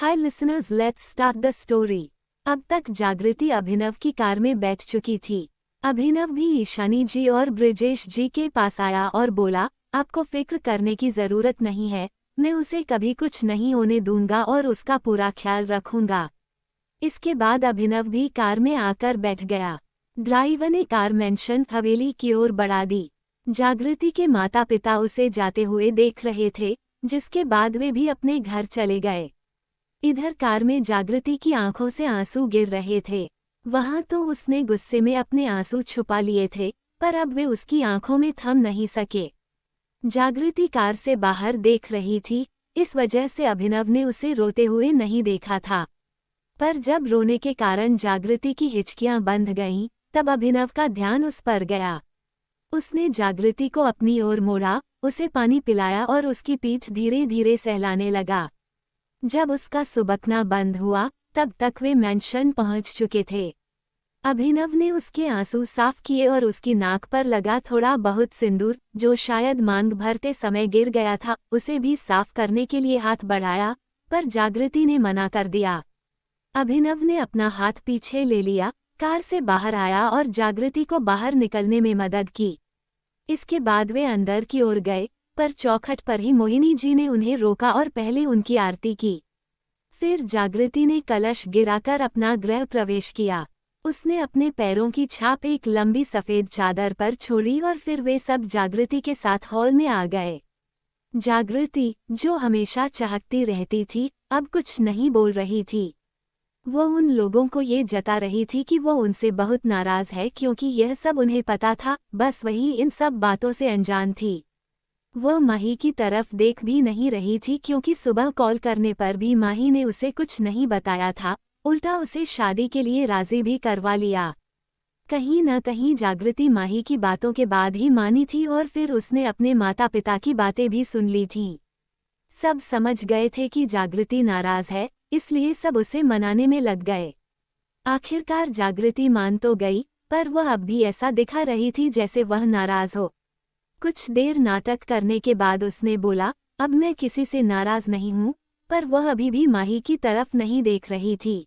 Hi listeners, let's start the story. अब तक जागृति अभिनव की कार में बैठ चुकी थी। अभिनव भी ईशानी जी और ब्रिजेश जी के पास आया और बोला, आपको फिक्र करने की जरूरत नहीं है, मैं उसे कभी कुछ नहीं होने दूंगा और उसका पूरा ख्याल रखूंगा। इसके बाद अभिनव भी कार में आकर बैठ गया। ड्राइवर ने कार मेंशन हवेली की ओर बढ़ा दी। जागृति के माता पिता उसे जाते हुए देख रहे थे, जिसके बाद वे भी अपने घर चले गए। इधर कार में जागृति की आंखों से आंसू गिर रहे थे। वहां तो उसने गुस्से में अपने आंसू छुपा लिए थे, पर अब वे उसकी आंखों में थम नहीं सके। जागृति कार से बाहर देख रही थी, इस वजह से अभिनव ने उसे रोते हुए नहीं देखा था। पर जब रोने के कारण जागृति की हिचकियां बंध गईं, तब अभिनव का ध्यान उस पर गया। उसने जागृति को अपनी ओर मोड़ा, उसे पानी पिलाया और उसकी पीठ धीरे धीरे सहलाने लगा। जब उसका सुबकना बंद हुआ, तब तक वे मेंशन पहुंच चुके थे। अभिनव ने उसके आंसू साफ किए और उसकी नाक पर लगा थोड़ा बहुत सिंदूर, जो शायद मांग भरते समय गिर गया था, उसे भी साफ करने के लिए हाथ बढ़ाया, पर जागृति ने मना कर दिया। अभिनव ने अपना हाथ पीछे ले लिया, कार से बाहर आया और जागृति को बाहर निकलने में मदद की। इसके बाद वे अंदर की ओर गए, पर चौखट पर ही मोहिनी जी ने उन्हें रोका और पहले उनकी आरती की। फिर जागृति ने कलश गिराकर अपना गृह प्रवेश किया। उसने अपने पैरों की छाप एक लंबी सफेद चादर पर छोड़ी और फिर वे सब जागृति के साथ हॉल में आ गए। जागृति, जो हमेशा चहकती रहती थी, अब कुछ नहीं बोल रही थी। वो उन लोगों को ये जता रही थी कि वो उनसे बहुत नाराज है, क्योंकि यह सब उन्हें पता था, बस वही इन सब बातों से अनजान थी। वो माही की तरफ देख भी नहीं रही थी, क्योंकि सुबह कॉल करने पर भी माही ने उसे कुछ नहीं बताया था, उल्टा उसे शादी के लिए राजी भी करवा लिया। कहीं न कहीं जागृति माही की बातों के बाद ही मानी थी और फिर उसने अपने माता पिता की बातें भी सुन ली थीं। सब समझ गए थे कि जागृति नाराज है, इसलिए सब उसे मनाने में लग गए। आखिरकार जागृति मान तो गई, पर वह अब भी ऐसा दिखा रही थी जैसे वह नाराज हो। कुछ देर नाटक करने के बाद उसने बोला, अब मैं किसी से नाराज नहीं हूँ, पर वह अभी भी माही की तरफ नहीं देख रही थी।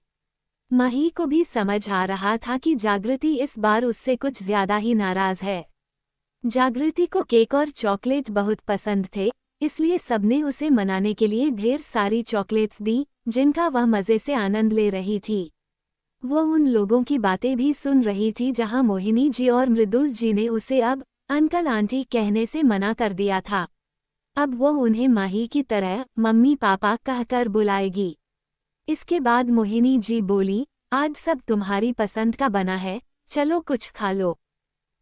माही को भी समझ आ रहा था कि जागृति इस बार उससे कुछ ज्यादा ही नाराज है। जागृति को केक और चॉकलेट बहुत पसंद थे, इसलिए सबने उसे मनाने के लिए ढेर सारी चॉकलेट्स दी, जिनका वह मजे से आनंद ले रही थी। वो उन लोगों की बातें भी सुन रही थी जहां मोहिनी जी और मृदुल जी ने उसे अब अंकल आंटी कहने से मना कर दिया था। अब वो उन्हें माही की तरह मम्मी पापा कहकर बुलाएगी। इसके बाद मोहिनी जी बोली, आज सब तुम्हारी पसंद का बना है, चलो कुछ खा लो।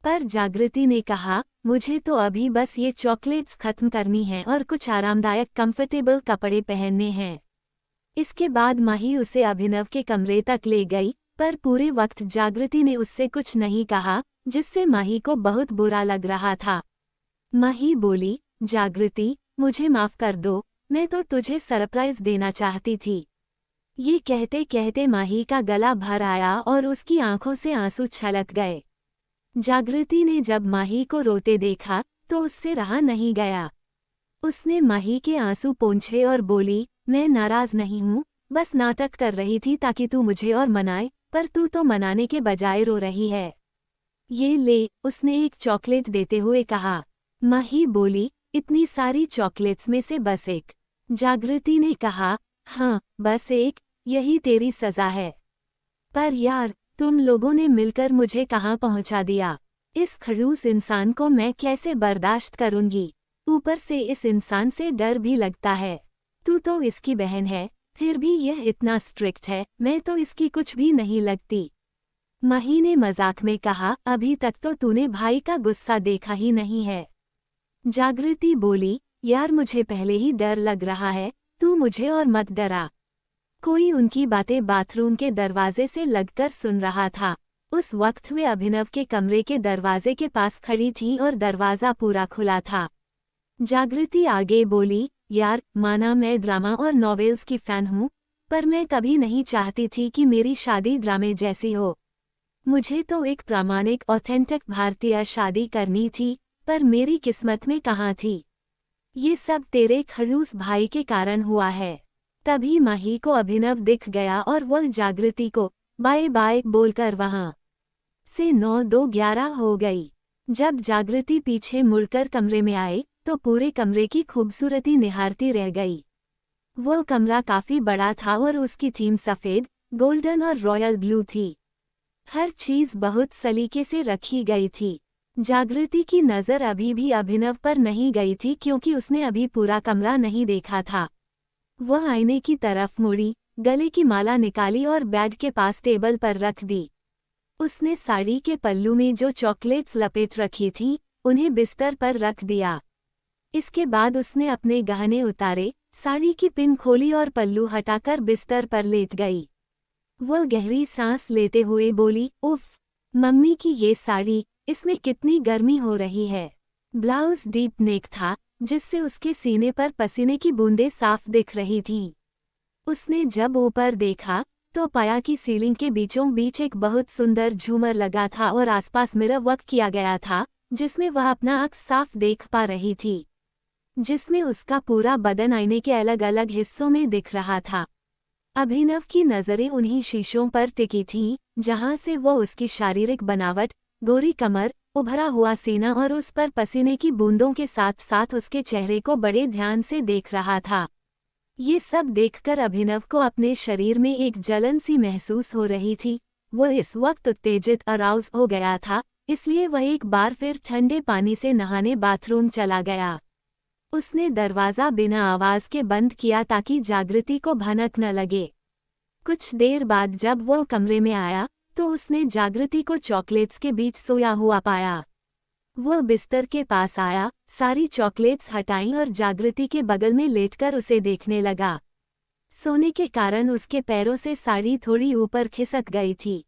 पर जागृति ने कहा, मुझे तो अभी बस ये चॉकलेट्स खत्म करनी है और कुछ आरामदायक कंफर्टेबल कपड़े पहनने हैं। इसके बाद माही उसे अभिनव के कमरे तक ले गई, पर पूरे वक्त जागृति ने उससे कुछ नहीं कहा, जिससे माही को बहुत बुरा लग रहा था। माही बोली, जागृति, मुझे माफ कर दो, मैं तो तुझे सरप्राइज देना चाहती थी। ये कहते कहते माही का गला भर आया और उसकी आंखों से आंसू छलक गए। जागृति ने जब माही को रोते देखा, तो उससे रहा नहीं गया। उसने माही के आंसू पोंछे और बोली, मैं नाराज नहीं हूँ, बस नाटक कर रही थी ताकि तू मुझे और मनाए, पर तू तो मनाने के बजाय रो रही है। ये ले, उसने एक चॉकलेट देते हुए कहा। माही बोली, इतनी सारी चॉकलेट्स में से बस एक। जागृति ने कहा, हाँ, बस एक, यही तेरी सजा है। पर यार, तुम लोगों ने मिलकर मुझे कहाँ पहुँचा दिया। इस खड़ूस इंसान को मैं कैसे बर्दाश्त करूँगी। ऊपर से इस इंसान से डर भी लगता है। तू तो इसकी बहन है, फिर भी यह इतना स्ट्रिक्ट है, मैं तो इसकी कुछ भी नहीं लगती। माही ने मजाक में कहा, अभी तक तो तूने भाई का गुस्सा देखा ही नहीं है। जागृति बोली, यार मुझे पहले ही डर लग रहा है, तू मुझे और मत डरा। कोई उनकी बातें बाथरूम के दरवाजे से लगकर सुन रहा था। उस वक्त वे अभिनव के कमरे के दरवाजे के पास खड़ी थीं और दरवाजा पूरा खुला था। जागृति आगे बोली, यार, माना मैं ड्रामा और नॉवेल्स की फैन हूँ, पर मैं कभी नहीं चाहती थी कि मेरी शादी ड्रामे जैसी हो। मुझे तो एक प्रामाणिक ऑथेंटिक भारतीय शादी करनी थी, पर मेरी किस्मत में कहाँ थी। ये सब तेरे खड़ूस भाई के कारण हुआ है। तभी माही को अभिनव दिख गया और वह जागृति को बाय बाय बोलकर वहां से 9-2-11 हो गई। जब जागृति पीछे मुड़कर कमरे में आए तो पूरे कमरे की खूबसूरती निहारती रह गई। वो कमरा काफी बड़ा था और उसकी थीम सफेद, गोल्डन और रॉयल ब्लू थी। हर चीज बहुत सलीके से रखी गई थी। जागृति की नज़र अभी भी अभिनव पर नहीं गई थी क्योंकि उसने अभी पूरा कमरा नहीं देखा था। वह आईने की तरफ मुड़ी, गले की माला निकाली और बेड के पास टेबल पर रख दी। उसने साड़ी के पल्लू में जो चॉकलेट्स लपेट रखी थीं, उन्हें बिस्तर पर रख दिया। इसके बाद उसने अपने गहने उतारे, साड़ी की पिन खोली और पल्लू हटाकर बिस्तर पर लेट गई। वह गहरी सांस लेते हुए बोली, उफ, मम्मी की ये साड़ी, इसमें कितनी गर्मी हो रही है। ब्लाउज डीप नेक था, जिससे उसके सीने पर पसीने की बूंदें साफ दिख रही थीं। उसने जब ऊपर देखा तो पाया कि सीलिंग के बीचों बीच एक बहुत सुंदर झूमर लगा था और आसपास मिरर वर्क किया गया था, जिसमें वह अपना अक्स साफ देख पा रही थी, जिसमें उसका पूरा बदन आईने के अलग अलग हिस्सों में दिख रहा था। अभिनव की नज़रें उन्हीं शीशों पर टिकी थीं, जहां से वो उसकी शारीरिक बनावट, गोरी कमर, उभरा हुआ सीना और उस पर पसीने की बूंदों के साथ साथ उसके चेहरे को बड़े ध्यान से देख रहा था। ये सब देखकर अभिनव को अपने शरीर में एक जलन सी महसूस हो रही थी। वो इस वक्त उत्तेजित अराउज हो गया था, इसलिए वह एक बार फिर ठंडे पानी से नहाने बाथरूम चला गया। उसने दरवाज़ा बिना आवाज़ के बंद किया ताकि जागृति को भनक न लगे। कुछ देर बाद जब वो कमरे में आया तो उसने जागृति को चॉकलेट्स के बीच सोया हुआ पाया। वह बिस्तर के पास आया, सारी चॉकलेट्स हटाईं और जागृति के बगल में लेटकर उसे देखने लगा। सोने के कारण उसके पैरों से साड़ी थोड़ी ऊपर खिसक गई थी।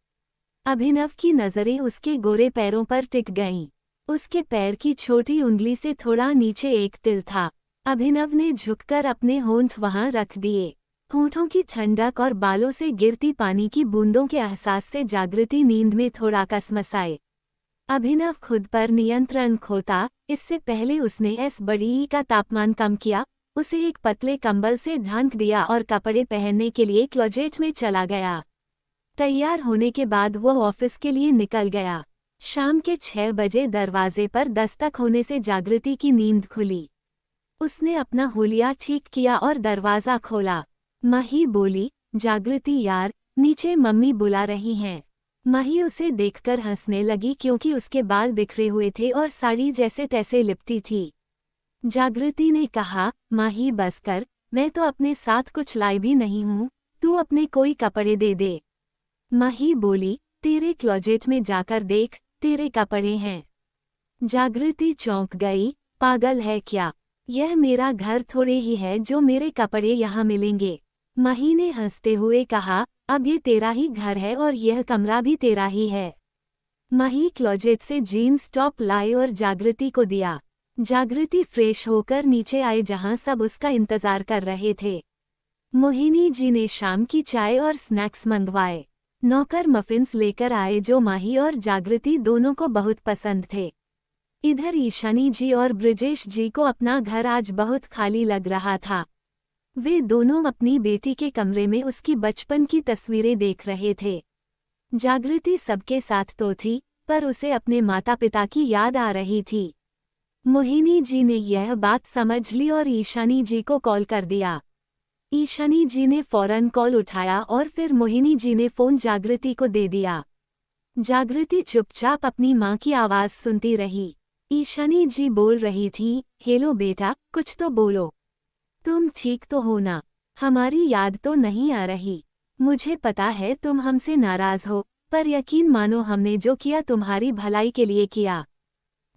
अभिनव की नज़रें उसके गोरे पैरों पर टिक गईं। उसके पैर की छोटी उंगली से थोड़ा नीचे एक तिल था। अभिनव ने झुककर अपने होंठ वहां रख दिए। होंठों की ठंडक और बालों से गिरती पानी की बूंदों के एहसास से जागृति नींद में थोड़ा कसमसाए। अभिनव खुद पर नियंत्रण खोता, इससे पहले उसने एस बड़ी का तापमान कम किया, उसे एक पतले कंबल से ढक दिया और कपड़े पहनने के लिए क्लोजेट में चला गया। तैयार होने के बाद वो ऑफिस के लिए निकल गया। शाम के 6 बजे दरवाजे पर दस्तक होने से जागृति की नींद खुली। उसने अपना हुलिया ठीक किया और दरवाज़ा खोला। माही बोली, जागृति यार, नीचे मम्मी बुला रही हैं। माही उसे देखकर हंसने लगी क्योंकि उसके बाल बिखरे हुए थे और साड़ी जैसे तैसे लिपटी थी। जागृति ने कहा, माही बस कर, मैं तो अपने साथ कुछ लाई भी नहीं हूँ, तू अपने कोई कपड़े दे दे। माही बोली, तेरे क्लोजेट में जाकर देख, तेरे कपड़े हैं। जागृति चौंक गई, पागल है क्या? यह मेरा घर थोड़े ही है जो मेरे कपड़े यहाँ मिलेंगे। माही ने हंसते हुए कहा, अब ये तेरा ही घर है और यह कमरा भी तेरा ही है। माही क्लोजेट से जीन्स टॉप लाई और जागृति को दिया। जागृति फ्रेश होकर नीचे आए जहां सब उसका इंतजार कर रहे थे। मोहिनी जी ने शाम की चाय और स्नैक्स मंगवाए। नौकर मफिन्स लेकर आए जो माही और जागृति दोनों को बहुत पसंद थे। इधर ईशानी जी और ब्रिजेश जी को अपना घर आज बहुत खाली लग रहा था। वे दोनों अपनी बेटी के कमरे में उसकी बचपन की तस्वीरें देख रहे थे। जागृति सबके साथ तो थी, पर उसे अपने माता पिता की याद आ रही थी। मोहिनी जी ने यह बात समझ ली और ईशानी जी को कॉल कर दिया। ईशानी जी ने फौरन कॉल उठाया और फिर मोहिनी जी ने फ़ोन जागृति को दे दिया। जागृति चुपचाप अपनी माँ की आवाज़ सुनती रही। ईशानी जी बोल रही थीं, हेलो बेटा, कुछ तो बोलो। तुम ठीक तो हो ना? हमारी याद तो नहीं आ रही। मुझे पता है तुम हमसे नाराज़ हो, पर यकीन मानो हमने जो किया तुम्हारी भलाई के लिए किया।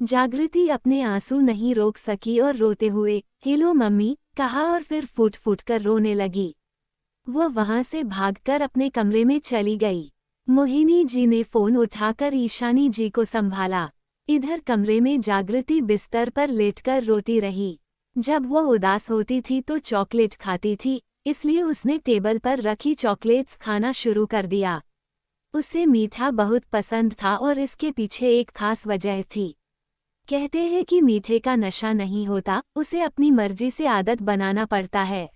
जागृति अपने आंसू नहीं रोक सकी और रोते हुए, हेलो मम्मी, कहा और फिर फूट फूट कर रोने लगी। वो वहां से भागकर अपने कमरे में चली गई। मोहिनी जी ने फ़ोन उठाकर ईशानी जी को संभाला। इधर कमरे में जागृति बिस्तर पर लेटकर रोती रही। जब वो उदास होती थी तो चॉकलेट खाती थी, इसलिए उसने टेबल पर रखी चॉकलेट्स खाना शुरू कर दिया। उसे मीठा बहुत पसंद था और इसके पीछे एक खास वजह थी। कहते हैं कि मीठे का नशा नहीं होता, उसे अपनी मर्जी से आदत बनाना पड़ता है।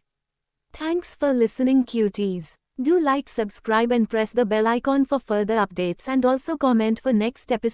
Thanks for listening, cuties. Do like, subscribe and press the bell icon for further updates, and also comment for next episode.